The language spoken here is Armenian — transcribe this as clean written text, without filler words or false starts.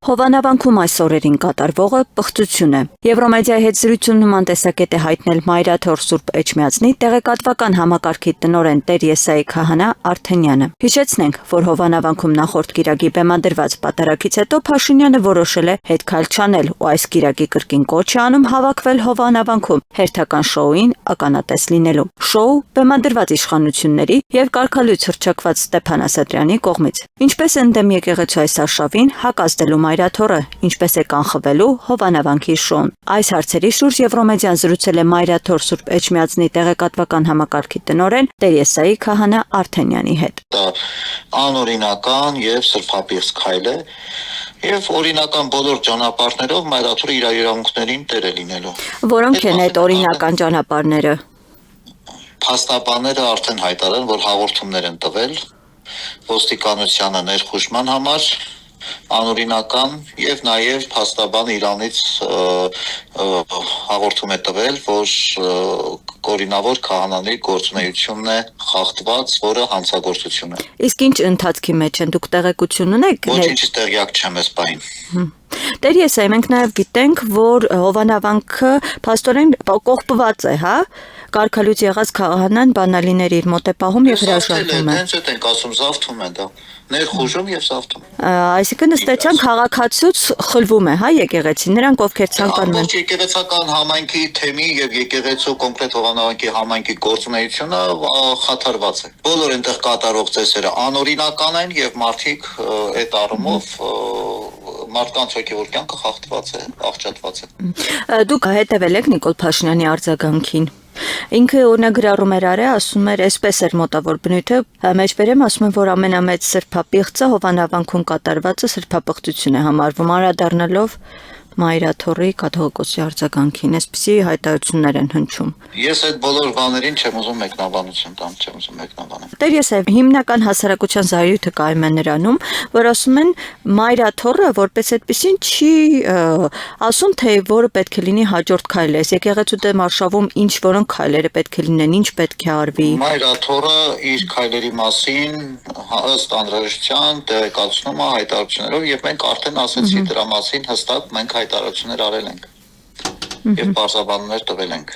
Հովանավանքում այս օրերին կատարվողը պղծություն է։ Եվրոմեդիայի հետ զրույցում նման տեսակետ է հայտնել Մայրաթոր Սուրբ Էջմիածնի տեղեկատվական համակարգի տնօրեն Տեր Եսայի Քահանա Արթենյանը։ Հիշեցնենք, որ Հովանավանքում նախորդ կիրակի բեմադրված պատարագից հետո Փաշինյանը որոշել է հետ քայլ չանել ու այս կիրակի կրկին կոչ է անում հավաքվել Հովանավանքում հերթական շոուին ականատես լինելու։ Շոու բեմադրված իշխանությունների եւ կարգալույց հռչակված Ստեփան Ասատրյանի կողմից։ Ինչպես ընդդեմ եկեղեցու այս արշավին հակազդելու Մայրաթորը, ինչպես է կանխվելու Հովանավանքի շոուն։ Այս հարցերի շուրջ Եվրոմեդիան զրուցել է Մայրաթոր Սուրբ Էջմիածնի տեղեկատվական համակարգի տնօրեն Տեր Եսայի Քահանա Արթենյանի հետ։ Դա անօրինական եւ սրբապիղծ քայլ է եւ օրինական բոլոր ճանապարհներով Մայրաթորը իր իրավունքներին տեր է լինելու։ Որոնք են այդ օրինական ճանապարհները։ Փաստաբանները արդեն հայտարարել, որ հաղորդումներ են տվել ոստիկանությանը ներխուժման համար անօրինական եւ նաեւ փաստաբանը Իրանից հաղորդում է տվել, որ կորինավոր քահանաների գործունեությունն է խախտված, որը հանցագործություն է։ Իսկ ինչ ընթացքի մեջ են, դուք տեղեկություն ունեք։ Ոչինչ տեղյակ չեմ այս բային։ Տեր Եսայի, մենք նաև գիտենք, որ Հովանավանքը փաստորեն կողպված է, հա? Կարգալույց եղած քահանան բանալիներ իր մոտ է պահում եւ հրաժարվում է։ Հենց այդ ենք ասում, զավթում է դա։ Ներխուժում եւ զավթում։ Այսինքն ըստ էության քաղաքացուց խլվում է, հա, եկեղեցին, նրանք ովքեր ցանկանում են։ Եկեղեցական համայնքի թեմի եւ եկեղեցու կոնկրետ Հովանավանքի համայնքի գործունեությունը խաթարված է։ Բոլոր այնտեղ կատարող ծեսերը անօրինական են եւ մարդիկ այդ առումով մարդկանց հոգեվոր կյանքը խախտված է, աղճատված է։ Դուք հետևել եք Նիկոլ Փաշինյանի արձագանքին։ Ինքը օրնագրառում էր արել, ասում էր, այսպես էր մոտավոր բնույթը, մեջբերեմ ասում են, որ ամենամեծ սրբապիղծը Հովանավանքում կատարվածը սրբապղծություն է համարվում, անդրադառնալով Մայրաթորի կաթողիկոսի արձագանքին, այսպիսի հայտարարություններ են հնչում։ Ես այդ բոլոր բաներին չեմ ուզում մեկնաբանություն տամ, չեմ ուզում մեկնաբանել։ Տեր Եսայի, հիմնական հասարակության զայրույթը կայում է նրանում, որ ասում են Մայրաթորը որպես այդպեսին չի ասում, թե որը պետք է լինի հաջորդ քայլը։ Եկեղեցու դեմ արշավում ինչ որոնք քայլերը պետք է լինեն, ինչ պետք է արվի։ Մայրաթորը իր քայլերի մասին ըստ անհրաժեշտության տեղեկացնում է հայտարարություններով եւ մենք արդեն ասացի դրա մասին հստակ մենք հայտարարություններ արել ենք եւ բարձրաբանումներ տվել ենք։